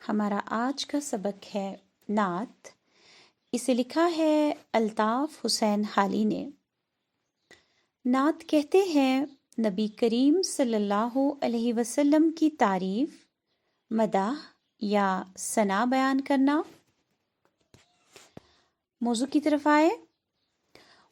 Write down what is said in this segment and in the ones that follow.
ہمارا آج کا سبق ہے نعت۔ اسے لکھا ہے الطاف حسین حالی نے۔ نعت کہتے ہیں نبی کریم صلی اللہ علیہ وسلم کی تعریف، مدح یا ثنا بیان کرنا۔ موضوع کی طرف آئے۔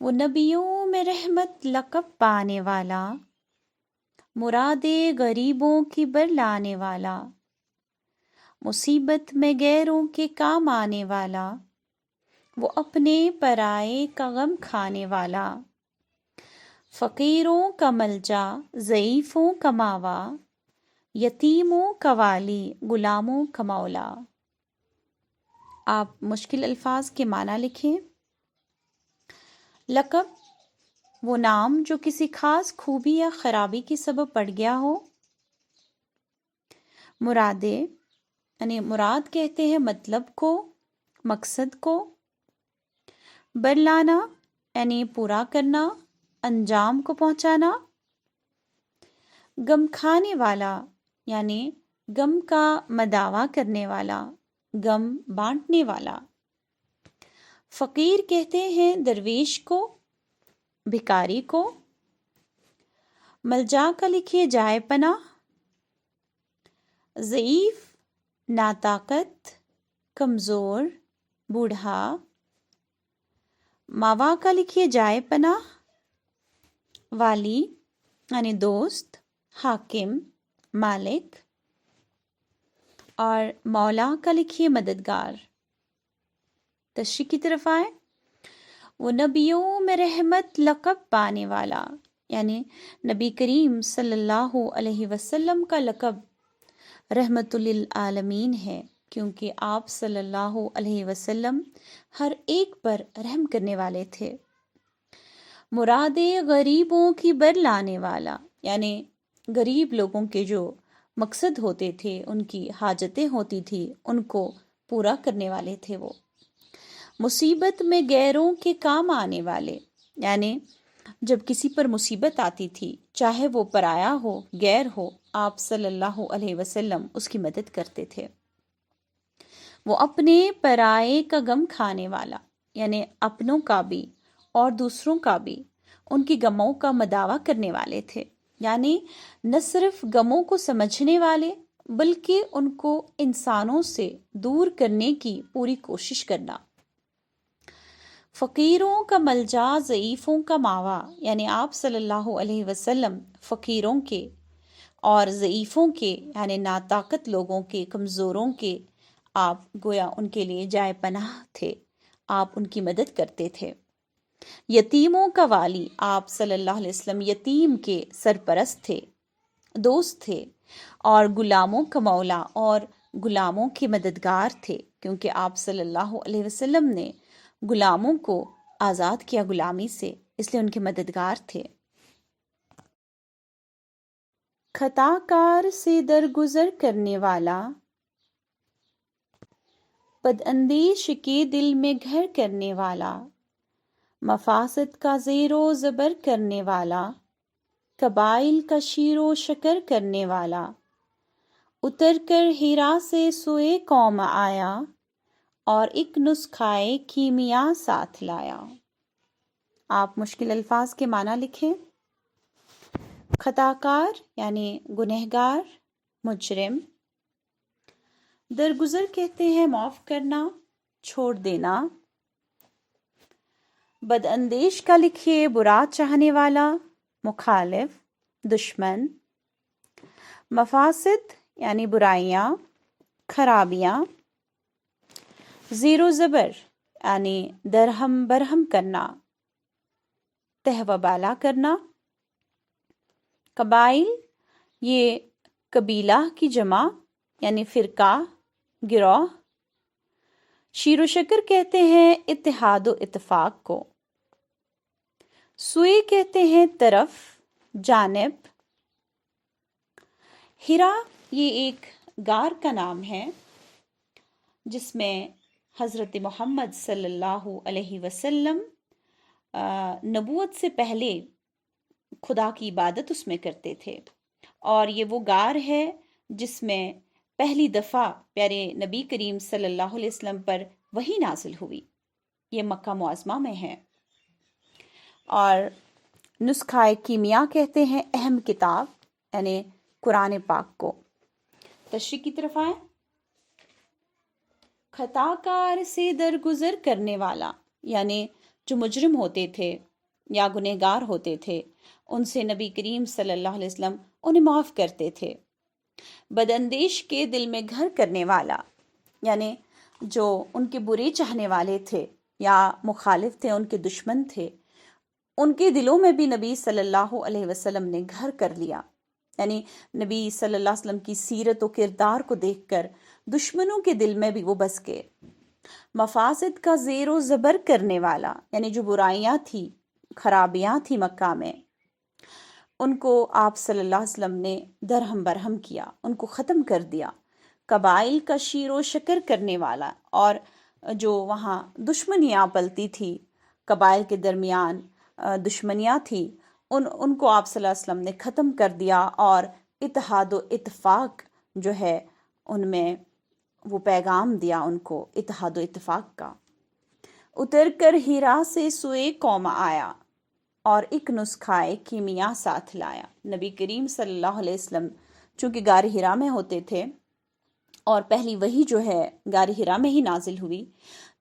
وہ نبیوں میں رحمت لقب پانے والا، مرادے غریبوں کی برلانے والا، مصیبت میں غیروں کے کام آنے والا، وہ اپنے پرائے کا غم کھانے والا، فقیروں کا ملجا، ضعیفوں کا ماوا، یتیموں کا والی، غلاموں کا مولا۔ آپ مشکل الفاظ کے معنی لکھیں۔ لقب، وہ نام جو کسی خاص خوبی یا خرابی کی سبب پڑ گیا ہو۔ مرادے، یعنی مراد کہتے ہیں مطلب کو، مقصد کو۔ برلانا یعنی پورا کرنا، انجام کو پہنچانا۔ غم کھانے والا یعنی غم کا مداوا کرنے والا، غم بانٹنے والا۔ فقیر کہتے ہیں درویش کو، بھکاری کو۔ ملجا کا لکھیے جائے پناہ۔ ضعیف، ناطاقت، کمزور، بوڑھا۔ ماوا کا لکھیے جائے پناہ۔ والی یعنی دوست، حاکم، مالک۔ اور مولا کا لکھیے مددگار۔ تشریح کی طرف آئے۔ وہ نبیوں میں رحمت لقب پانے والا، یعنی نبی کریم صلی اللہ علیہ وسلم کا لقب رحمت للعالمین ہے، کیونکہ آپ صلی اللہ علیہ وسلم ہر ایک پر رحم کرنے والے تھے۔ مرادے غریبوں کی برلانے والا، یعنی غریب لوگوں کے جو مقصد ہوتے تھے، ان کی حاجتیں ہوتی تھی، ان کو پورا کرنے والے تھے وہ۔ مصیبت میں غیروں کے کام آنے والے، یعنی جب کسی پر مصیبت آتی تھی، چاہے وہ پرایا ہو، غیر ہو، آپ صلی اللہ علیہ وسلم اس کی مدد کرتے تھے۔ وہ اپنے پرائے کا غم کھانے والا، یعنی اپنوں کا بھی اور دوسروں کا بھی ان کی غموں کا مداوا کرنے والے تھے، یعنی نہ صرف غموں کو سمجھنے والے بلکہ ان کو انسانوں سے دور کرنے کی پوری کوشش کرنا۔ فقیروں کا ملجا، ضعیفوں کا ماوا، یعنی آپ صلی اللہ علیہ وسلم فقیروں کے اور ضعیفوں کے یعنی ناطاقت لوگوں کے، کمزوروں کے آپ گویا ان کے لیے جائے پناہ تھے، آپ ان کی مدد کرتے تھے۔ یتیموں کا والی، آپ صلی اللہ علیہ وسلم یتیم کے سرپرست تھے، دوست تھے۔ اور غلاموں کا مولا، اور غلاموں کے مددگار تھے، کیونکہ آپ صلی اللہ علیہ وسلم نے غلاموں کو آزاد کیا غلامی سے، اس لیے ان کے مددگار تھے۔ خطا کار سے درگزر کرنے والا، بد اندیش کے دل میں گھر کرنے والا، مفاسد کا زیر و زبر کرنے والا، قبائل کا شیر و شکر کرنے والا، اتر کر ہیرا سے سوئے قوم آیا، اور ایک نسخائے کیمیا ساتھ لایا۔ آپ مشکل الفاظ کے معنی لکھیں۔ خطا کار یعنی گنہگار، مجرم۔ درگزر کہتے ہیں معاف کرنا، چھوڑ دینا۔ بد اندیش کا لکھیے برا چاہنے والا، مخالف، دشمن۔ مفاسد یعنی برائیاں، خرابیاں۔ زیر و زبر یعنی درہم برہم کرنا، تہ و بالا کرنا۔ قبائل، یہ قبیلہ کی جمع یعنی فرقہ، گروہ۔ شیر و شکر کہتے ہیں اتحاد و اتفاق کو۔ سوئے کہتے ہیں طرف، جانب۔ ہیرا یہ ایک غار کا نام ہے جس میں حضرت محمد صلی اللہ علیہ وسلم نبوت سے پہلے خدا کی عبادت اس میں کرتے تھے، اور یہ وہ غار ہے جس میں پہلی دفعہ پیارے نبی کریم صلی اللہ علیہ وسلم پر وحی نازل ہوئی، یہ مکہ معظمہ میں ہے۔ اور نسخہ کیمیا کہتے ہیں اہم کتاب یعنی قرآن پاک کو۔ تشریح کی طرف آئیں۔ خطا کار سے درگزر کرنے والا، یعنی جو مجرم ہوتے تھے یا گنہگار ہوتے تھے، ان سے نبی کریم صلی اللہ علیہ وسلم انہیں معاف کرتے تھے۔ بداندیش کے دل میں گھر کرنے والا، یعنی جو ان کے برے چاہنے والے تھے یا مخالف تھے، ان کے دشمن تھے، ان کے دلوں میں بھی نبی صلی اللہ علیہ وسلم نے گھر کر لیا، یعنی نبی صلی اللہ علیہ وسلم کی سیرت و کردار کو دیکھ کر دشمنوں کے دل میں بھی وہ بس گئے۔ مفاسد کا زیر و زبر کرنے والا، یعنی جو برائیاں تھی، خرابیاں تھی مکہ میں، ان کو آپ صلی اللہ علیہ وسلم نے درہم برہم کیا، ان کو ختم کر دیا۔ قبائل کا شیر و شکر کرنے والا، اور جو وہاں دشمنیاں پلتی تھی، قبائل کے درمیان دشمنیاں تھی، ان کو آپ صلی اللہ علیہ وسلم نے ختم کر دیا، اور اتحاد و اتفاق جو ہے ان میں وہ پیغام دیا ان کو اتحاد و اتفاق کا۔ اتر کر ہیرا سے سوئے قوم آیا، اور ایک نسخہ کیمیا ساتھ لایا۔ نبی کریم صلی اللہ علیہ وسلم چونکہ غار ہرا میں ہوتے تھے، اور پہلی وحی جو ہے غار ہرا میں ہی نازل ہوئی،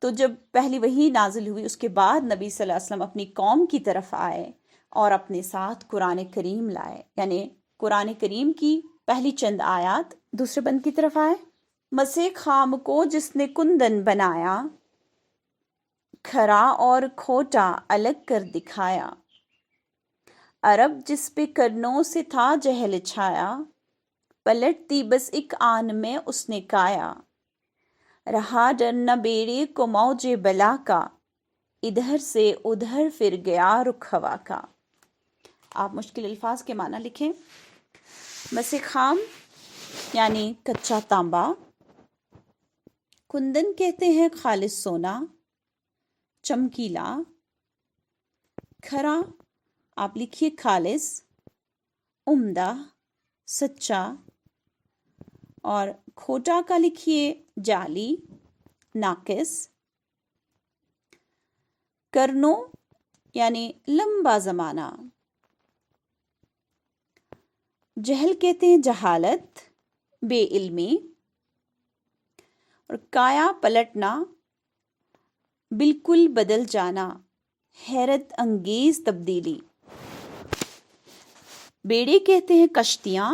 تو جب پہلی وحی نازل ہوئی اس کے بعد نبی صلی اللہ علیہ وسلم اپنی قوم کی طرف آئے اور اپنے ساتھ قرآن کریم لائے، یعنی قرآن کریم کی پہلی چند آیات دوسرے بند کی طرف آئے۔ مسے خام کو جس نے کندن بنایا، کھرا اور کھوٹا الگ کر دکھایا، عرب جس پہ کرنوں سے تھا جہل چھایا، پلٹتی بس ایک آن میں اس نے کایا، رہا ڈر نہ بیڑے کو موج بلا کا، ادھر سے ادھر پھر گیا رخ ہوا کا۔ آپ مشکل الفاظ کے معنی لکھیں۔ مسے خام یعنی کچا تانبا، کندن کہتے ہیں خالص سونا، چمکیلا، کھرا آپ لکھیے خالص، عمدہ، سچا، اور کھوٹا کا لکھیے جعلی، ناقص، کرنو یعنی لمبا زمانہ، جہل کہتے ہیں جہالت، بے علمی، اور کایا پلٹنا، بالکل بدل جانا، حیرت انگیز تبدیلی۔ بیڑے کہتے ہیں کشتیاں،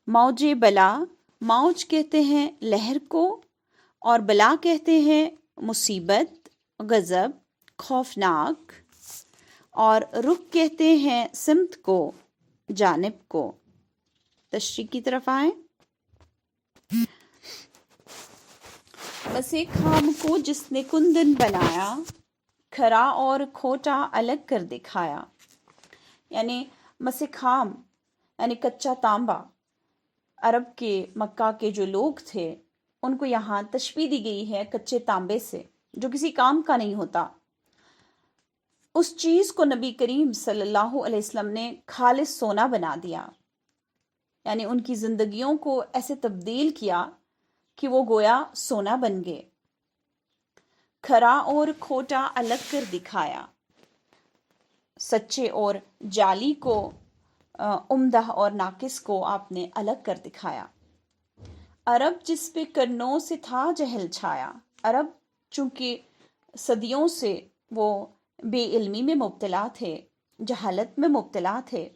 موج بلا، موج کہتے ہیں لہر کو، اور بلا کہتے ہیں مصیبت، غضب، خوفناک، اور رخ کہتے ہیں سمت کو، جانب کو۔ تشریح کی طرف آئیں۔ مسے خام کو جس نے کندن بنایا، کھرا اور کھوٹا الگ کر دکھایا، یعنی مسے خام یعنی کچا تانبا، عرب کے مکہ کے جو لوگ تھے ان کو یہاں تشبیہ دی گئی ہے کچے تانبے سے جو کسی کام کا نہیں ہوتا۔ اس چیز کو نبی کریم صلی اللہ علیہ وسلم نے خالص سونا بنا دیا، یعنی ان کی زندگیوں کو ایسے تبدیل کیا کہ وہ گویا سونا بن گئے۔ کھرا اور کھوٹا الگ کر دکھایا، سچے اور جعلی کو، عمدہ اور ناقص کو آپ نے الگ کر دکھایا۔ عرب جس پہ کرنوں سے تھا جہل چھایا، عرب چونکہ صدیوں سے وہ بے علمی میں مبتلا تھے، جہالت میں مبتلا تھے،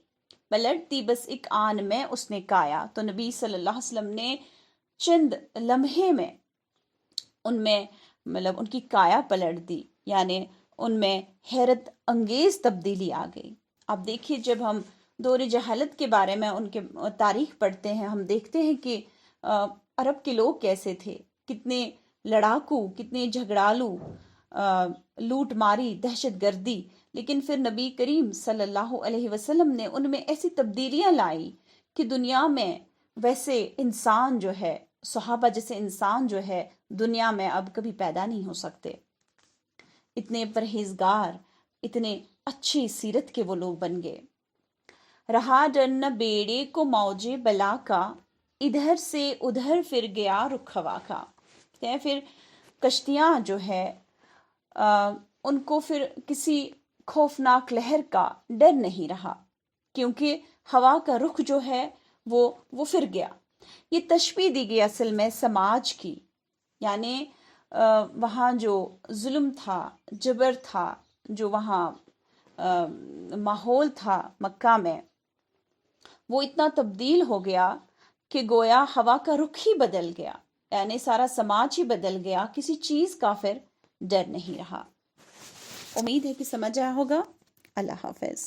پلٹتی بس ایک آن میں اس نے کایا، تو نبی صلی اللہ علیہ وسلم نے چند لمحے میں ان میں ان کی کایا پلٹ دی، یعنی ان میں حیرت انگیز تبدیلی آ گئی۔ اب دیکھیے جب ہم دور جہالت کے بارے میں ان کے تاریخ پڑھتے ہیں، ہم دیکھتے ہیں کہ عرب کے لوگ کیسے تھے، کتنے لڑاکو، کتنے جھگڑالو، لوٹ ماری، دہشت گردی، لیکن پھر نبی کریم صلی اللہ علیہ وسلم نے ان میں ایسی تبدیلیاں لائی کہ دنیا میں ویسے انسان جو ہے، صحابہ جیسے انسان جو ہے دنیا میں اب کبھی پیدا نہیں ہو سکتے۔ اتنے پرہیزگار، اتنے اچھی سیرت کے وہ لوگ بن گئے۔ رہا ڈر نہ بیڑے کو موج بلا کا، ادھر سے ادھر پھر گیا رخ ہوا کا. پھر کشتیاں جو ہے ان کو پھر کسی خوفناک لہر کا ڈر نہیں رہا، کیونکہ ہوا کا رخ جو ہے وہ پھر گیا. یہ تشبیہ دی گئی اصل میں سماج کی، یعنی وہاں جو ظلم تھا، جبر تھا، جو وہاں ماحول تھا مکہ میں، وہ اتنا تبدیل ہو گیا کہ گویا ہوا کا رخ ہی بدل گیا، یعنی سارا سماج ہی بدل گیا، کسی چیز کا پھر ڈر نہیں رہا. امید ہے کہ سمجھ آیا ہوگا. اللہ حافظ.